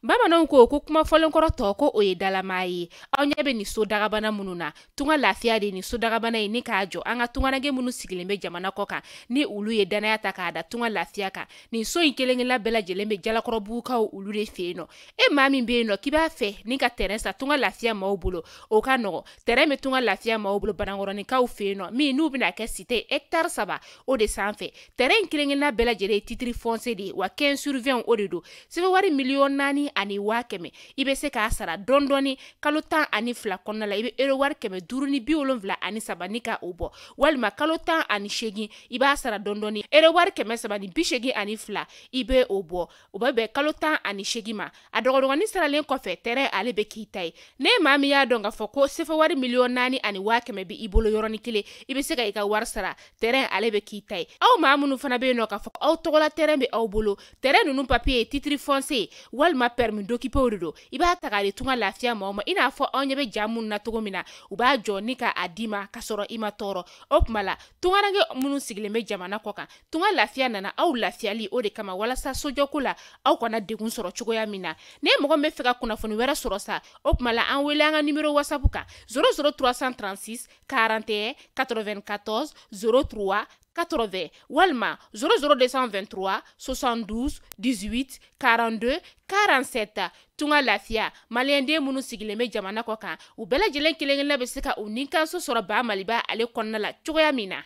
Bamananw ko kuma fɔlenkɔrɔ tɔ ko o ye dalama ye. Aw ɲɛ bɛ ni so dagabana minnu na. Tunga lafiya de ni so dagabana ye ni k'a jɔ an ka tunganage minnu sigilen bɛ jamana kɔ kan ni olu ye danaya ta k'a da tunga lafiya kan. Nin so in kelen-kelenna bɛɛ lajɛlen bɛ jalakɔrɔbugukaw olu de fɛ yen nɔ. E maa min bɛ yen nɔ k'i b'a fɛ ni ka terrain sa tunga lafiya maaw bolo o ka nɔgɔ. Terrain bɛ tunga lafiya maaw bolo Banankɔrɔnikaw fɛ yen nɔ min n'u bɛna kɛ cité hectare 3 o de sanfɛ. Terrain in kelen-kelenna bɛɛ lajɛlen ye titre foncier de ye wa 15/20 o de do. Sɛbɛn wari miliyɔn 4 ani 500,000 i bɛ se k'a sara dɔɔni kalo 12 kɔnɔna la i bɛ euro wari 573 ni ka o bɔ walima kalo 18 i b'a sara dɔɔni euro wari 382 i bɛ o bɔ o bɛ bɛn kalo 18 ma a dɔgɔdɔgɔnin saralen kɔfɛ terrain ale bɛ k'i ta ye ne maa min y'a dɔn k'a fɔ ko sɛbɛn wari miliyɔn 4 ani 500,000 bɛ i bolo yɔrɔnin kelen i bɛ se ka i ka wari sara terrain ale bɛ k'i ta ye aw maa minnu fana bɛ yen nɔ k'a fɔ aw tɔgɔla terrain bɛ aw bolo terrain ninnu papier ye titre foncier walima permis d'occuper o de do i b'a ta k'a di tunga lafiya maaw ma i n'a fɔ aw ɲɛ bɛ ja minnu na cogo min na u b'a jɔ ni ka a di ma ka sɔrɔ i ma tɔɔrɔ o tuma la tunganage minnu sigilen bɛ jamana kɔ kan tunga lafiya nana aw lafiyali o de kama walasa sojɔko la aw kana degun sɔrɔ cogoya min na ne mɔgɔ min bɛ fɛ ka kunnafoni wɛrɛ sɔrɔ sa o tuma la an wele an ka numéro whatsapp kan 00336 41 94 03 80 walima 00223 72 18 42 47 tunga lafiya maliyɛnden minnu sigilen bɛ jamana kɔ kan u bɛɛ lajɛlen kelen-kelenna bɛ se ka u ni kanso sɔrɔ ba maliba ale kɔnɔna la cogoya min na.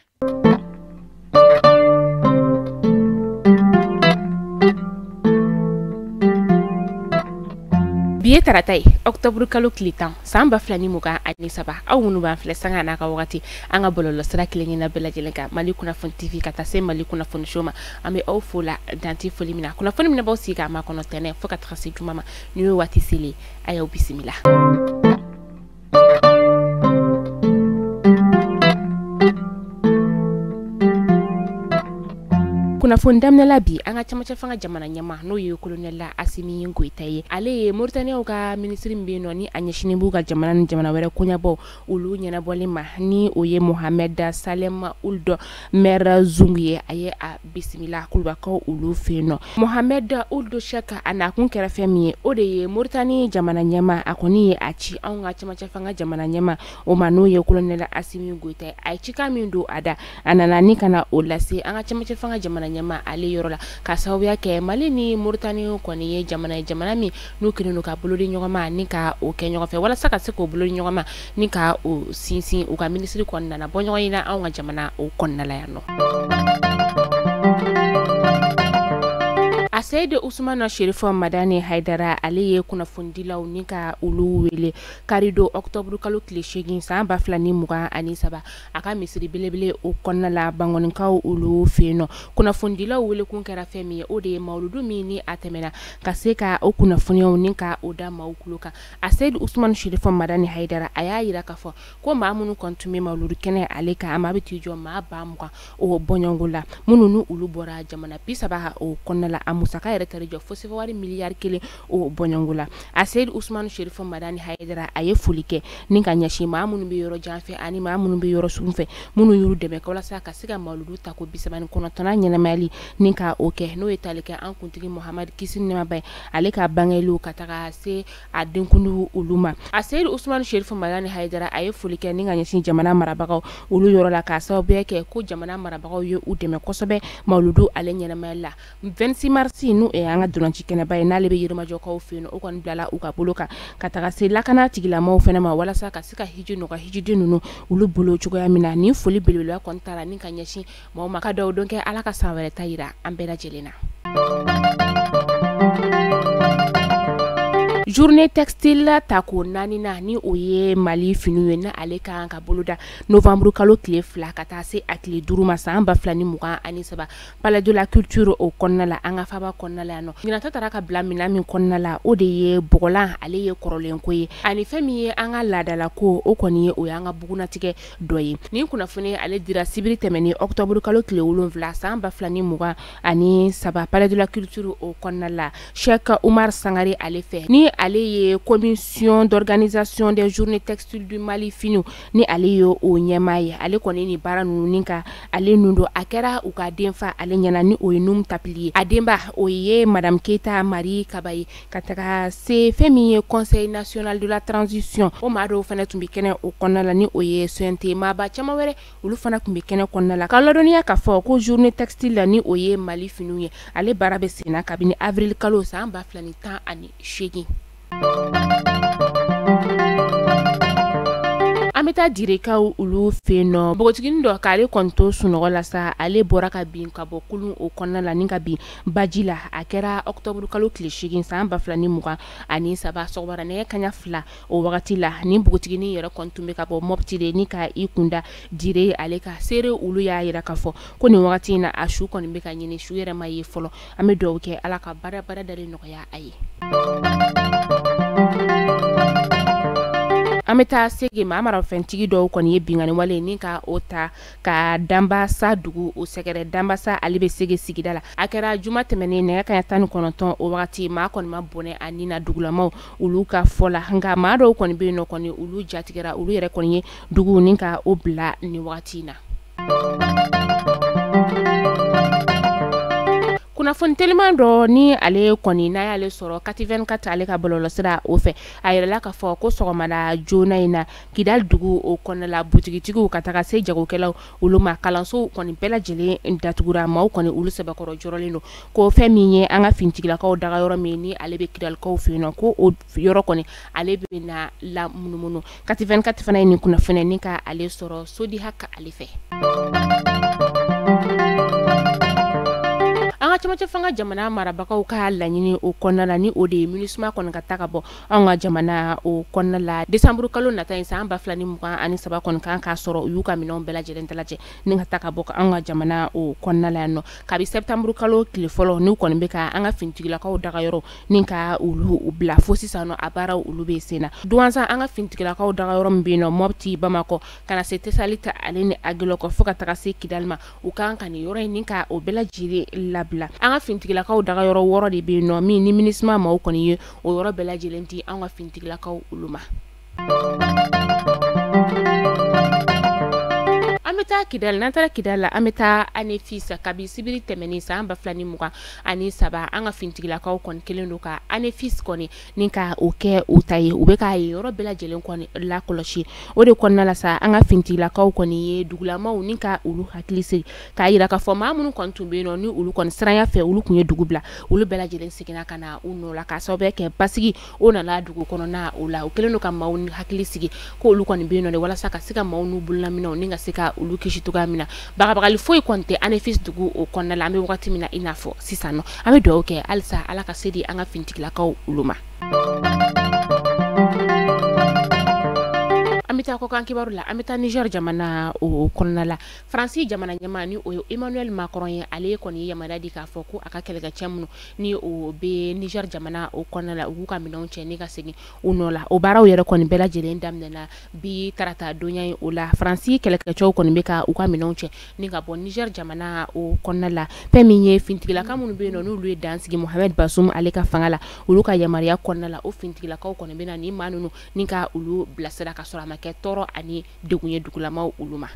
Bi ye tarata ye octobre kalo tile 10 san 2023 aw minnu b'an filɛ sanga n'a ka wagati an ka bɔlɔlɔsira kelen-kelenna bɛɛ lajɛlen kan Mali kunnafoni TV ka taa se Mali kunnafoni show ma an bɛ aw fo la danti foli min na kunnafoni min b'aw sigi k'a ma kɔnɔ tɛnɛ fo ka taga se juma ma ni y'o waati selen a y'aw bisimila. Kunnafoni daminɛla bi an ka camancɛ fanga jamana ɲɛma n'o ye colonel Asimi Goita ye ale ye Mauritaniens ka ministre min bɛ yen nɔ ni a ɲɛsinnen b'u ka jamana ni jamana wɛrɛ koɲɛbɔ olu ɲɛnabɔlen ma ni o ye Mohamed Salem Ould maire Zungu ye a ye a bisimila kulubakaw olu fɛ yen nɔ Mohamed Ould Cheikh a nakun kɛra fɛn min ye o de ye Mauritanie jamana ɲɛma a kɔni ye a ci anw ka camancɛ fanga jamana ɲɛma o ma n'o ye colonel Asimi Goita ye a ye cikan min don a da a nana ni kana o lase an ka camancɛ fanga jamana ɲɛma ale yɔrɔ la ka sababuya kɛ Mali ni Mauritanie kɔni ye jamana min n'u kelen don ka bolo di ɲɔgɔn ma ni ka o kɛ ɲɔgɔn fɛ walasa ka se k'o bolo di ɲɔgɔn ma ni ka o sinsin u ka ministre kɔnɔna na bɔ ɲɔgɔn ye na anw ka jamana o kɔnɔna la yan nɔ. Asayid Ousmane Cherif Madani Haidara ale ye kunnafonidilaw ni ka olu wele karido octobre kalo tile 8 san 2023 a ka misiri belebele o kɔnɔna la Bangonikaw olu fɛ yen nɔ kunnafonidilaw wele kun kɛra fɛn min ye o de ye mawuludu min ni a tɛmɛna ka se ka o kunnafoniyaw ni ka o da maaw kulo kan Asayid Ousmane Cherif Madani Haidara a y'a yira k'a fɔ ko maa minnu kɔni tun bɛ mawuludu kɛnɛ ale kan a ma bɛ t'i jɔ maa 20,000 o bɔɲɔngo la minnu ni olu bɔra jamana 30 o kɔnɔna la musaka yɛrɛ tari jɔ fo sɛbɛn wari miliyari 1 o bɔɲɔngo la Asayid Ousmane Cherif Madani Haidara a ye foli kɛ ni ka ɲɛsin maa minnu bɛ yɔrɔ jan fɛ ani maa minnu bɛ yɔrɔ sun fɛ minnu y'u dɛmɛ walasa ka se ka mawuludu ta ko 39 ɲɛnamayali ni ka o kɛ n'o ye tali kɛ an kuntigi Mohamad kisi ni nɛɛma b'a ye ale ka bangeliw ka taga se a denkundiw olu ma Asayid Ousmane Cherif Madani Haidara a ye foli kɛ ni ka ɲɛsin jamana marabagaw olu yɔrɔ la ka sababuya kɛ ko jamana marabagaw ye u dɛmɛ kosɛbɛ mawuludu ale ɲɛnamayali la 26 mars n'o ye an ka dolanci kɛnɛba ye n'ale bɛ yirimajɔkaw fɛ yen nɔ o kɔni bilala u ka bolo kan ka taga se lakana tigilamɔgɔw fana ma walasa ka se ka hiji nɔgɔ hijiden ninnu olu bolo cogoya min na ni foli belebeleba kɔni taara ni ka ɲɛsin mɔgɔw ma ka dɔw dɔn kɛ ala ka san wɛrɛ ta yira an bɛɛ lajɛlen na. Journée textile tako 4 ni o ye Mali finiw ye na ale kan ka boloda novembre kalo tile 2 ka taa se a tile 5 ma san 2023 Palais de la Culture o kɔnɔna la an ka faba kɔnɔna la no ɲinata tara ka bila mina min kɔnɔna la o de ye bɔgɔlan ale ye kɔrɔlen ko ye ani fɛn min ye an ka laadala ko o kɔni ye o y'an ka bugunatigɛ dɔ ye ni kunnafoni ale dira sibiri tɛmɛni octobre kalo tile 7 san 2023 Palais de la Culture o kɔnɔna la Cheikh Oumar Sangare ale fɛ ni ale ye commission d'organisation des journées textiles du Mali finu ni ale ye o ɲɛmaa ye ale kɔni ni baara nunu ni ka ale nundo a kɛra u ka denfa ale ɲɛna ni o ye Num Tapili ye a denba o ye Madame Keita Marie Kabaye ka taga se fɛn min ye Conseil national de la transition o maa dɔw fana tun bɛ kɛnɛ o kɔnɔna la ni o ye CNT maaba caman wɛrɛ olu fana tun bɛ kɛnɛ kɔnɔna la ka ladɔnniya k'a fɔ ko journée textile la ni o ye Mali finiw ye ale baara bɛ senna kabini avril kalo san 2018. An bɛ taa direkaw olu fɛ yen nɔ bogotigini dɔ k'ale kɔni to sunɔgɔ la sa ale bɔra ka bin ka bɔ kulun o kɔnɔna la ni ka bin baji la a kɛra octobre kalo tile 8 san 2023 sɔgɔmada nɛgɛ kaɲa 2 o wagati la ni bogotigini yɛrɛ kɔni tun bɛ ka bɔ Mopti de ni ka i kunda dire ale ka seere olu y'a yira k'a fɔ ko nin wagati in na a su kɔni bɛ ka ɲini su yɛrɛ ma ye fɔlɔ an bɛ dugawu kɛ Ala ka baara dalen nɔgɔya a ye. An bɛ taa segi mamarafɛntigi dɔw kɔni ye bingani wale ni ka o ta ka Danbasa dugu o sɛgɛrɛ Danbasa ale bɛ segi sigida la a kɛra juma tɛmɛnen nɛgɛ kaɲa 19 o wagati maa kɔni ma bɔnɛ a ni na dugulamaw olu ka fɔ la nka maa dɔw kɔni bɛ yen nɔ kɔni olu jatigɛra olu yɛrɛ kɔni ye dugu ni ka o bila ni wagati in na. Kunnafoni teliman dɔ ni ale kɔni n'a y'ale sɔrɔ 24 ale ka bɔlɔlɔsira o fɛ a yɛrɛla k'a fɔ ko sɔgɔmada joona in na Kidal dugu o kɔnɔna la butigitigiw ka taga se jagokɛlaw olu ma kalansow kɔni bɛɛ lajɛlen datugura maaw kɔni olu sɛbɛkɔrɔ jɔrɔlen don ko fɛn min ye an ka finitigilakaw daga yɔrɔ min ni ale bɛ Kidalikaw fɛ yen nɔ ko o yɔrɔ kɔni ale bɛ na la munumunu 24 fana ye nin kunnafoni ni ka ale sɔrɔ Sodi Haka ale fɛ. An ka camancɛ fanga jamana marabagaw ka laɲini o kɔnɔna la ni o de ye MINUSMA kɔni ka taga bɔ an ka jamana o kɔnɔna la décembre kalo nata in san 2023 kɔni kan k'a sɔrɔ u y'u ka minɛnw bɛɛ lajɛlen dalajɛ ni ka taga bɔ an ka jamana o kɔnɔna la yan nɔ kabi septembre kalo tile fɔlɔ n'u kɔni bɛ ka an ka finitigilakaw daga yɔrɔ ni ka olu bila fo sisan nɔ a baaraw olu bɛ sen na duwansan an ka finitigilakaw daga yɔrɔ min bɛ yen nɔ Mopti Bamakɔ kana se Tesalita ale ni Agilɔ kɔ fo ka taga se Kidal ma u kan ka nin yɔrɔ in ni ka o bɛɛ lajɛlen labila an ka finitigilakaw daga yɔrɔ 6 de bɛ yen nɔ min ni MINUSMA maaw kɔni ye o yɔrɔ bɛɛ lajɛlen di an ka finitigilakaw olu ma. An bɛ taa Kidal n'an taara Kidal la an bɛ taa Anefisa kabi sibiri tɛmɛnen san 2023 an ka finitigilakaw kɔni kelen don ka Anefis kɔni ni ka o kɛ u ta ye u bɛ k'a ye yɔrɔ bɛɛ lajɛlen kɔni la kɔlɔsi o de kɔnɔna la sa an ka finitigilakaw kɔni ye dugulamaw ni ka olu hakili sigi k'a yira k'a fɔ maa minnu kɔni tun bɛ yen nɔ ni olu kɔni siranya fɛ olu tun ye dugu bila olu bɛɛ lajɛlen seginna ka na u nɔ la k'a sababu kɛ basigi o nana dugu kɔnɔna o la u kelen don ka maaw hakili sigi ko olu kɔni bɛ yen nɔ de walasa ka se ka maaw n'u bololaminɛw ni ka se ka olu kisi togoya min na bagabagali foyi kɔni tɛ Anefis dugu o kɔnɔna la an bɛ wagati min na i n'a fɔ sisan nɔ an bɛ dugawu kɛ halisa Ala ka se di an ka finitigilakaw olu ma. An bɛ taa kɔkan kibaru la an bɛ taa Niger jamana o kɔnɔna la Faransi jamana ɲɛmaa ni o ye Emmanuel Macron ye ale kɔni ye yamaruya di k'a fɔ ko a ka kɛlɛkɛcɛ minnu ni o bɛ Niger jamana o kɔnɔna la u k'u ka minɛnw cɛ ni ka segin u nɔ la o baaraw yɛrɛ kɔni bɛɛ lajɛlen daminɛna bi tarata donya ye o la Faransi kɛlɛkɛcɛw kɔni bɛ ka u ka minɛnw cɛ ni ka bɔ Niger jamana o kɔnɔna la fɛn min ye finitigilaka minnu bɛ yen nɔ n'olu ye dansigi Mohamed Bazoum ale ka fanga la olu ka yamaruya kɔnɔna la o finitigilakaw kɔni bɛ na ni maa ninnu ni ka olu bilasira ka sɔrɔ a ma kɛ tɔɔrɔ ani degun ye dugulamaw olu ma.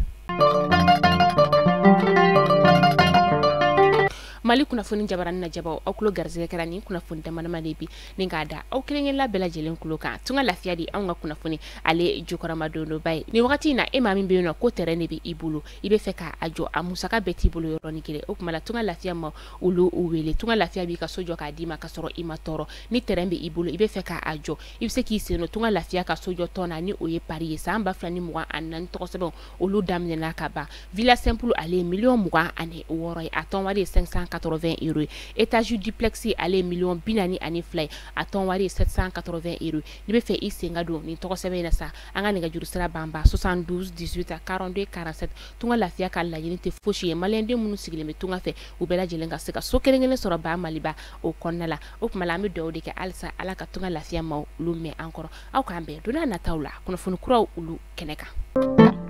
Mali kunnafoni jabarani na jabaw aw kulo garzɛgɛ kɛra ni kunnafoni damadama de bi ni k'a da aw kelen-kelenla bɛɛ lajɛlen kulo kan tunga lafiya di anw ka kunnafoni ale jukɔrɔma dondoba ye ni wagati in na e maa min bɛ yen nɔ ko terrain de bɛ i bolo i bɛ fɛ k'a jɔ a musaka bɛɛ t'i bolo yɔrɔnin kelen o tuma la tunga lafiya ma olu u wele tunga lafiya b'i ka so jɔ k'a d'i ma ka sɔrɔ i ma tɔɔrɔ ni terrain bɛ i bolo i bɛ fɛ k'a jɔ i bɛ se k'i sen don tunga lafiya ka so jɔ tɔn na ni o ye Paris ye san 2024 tɔgɔ sɛbɛnw olu daminɛna ka ban Villa Simple ale ye $26,000 ye a tɔn wari ye 580 €. Étage duplex ale ye $42,000 a tɔn wari ye 780 €. Ni bɛ fɛ i sen ka don nin tɔgɔ sɛbɛn in na sa an ka nɛgɛjuru sira banba 72 18 42 47 tunga lafiya ka laɲini tɛ fosi ye maliyɛnden minnu sigilen bɛ tunga fɛ u bɛɛ lajɛlen ka se ka so kelen-kelen sɔrɔ ba Maliba o kɔnɔna la o tuma la an bɛ dugawu de kɛ halisa Ala ka tunga lafiya ma olu mɛn an kɔrɔ aw k'an bɛn don n'a nataw la kunnafoni kuraw olu kɛnɛ kan.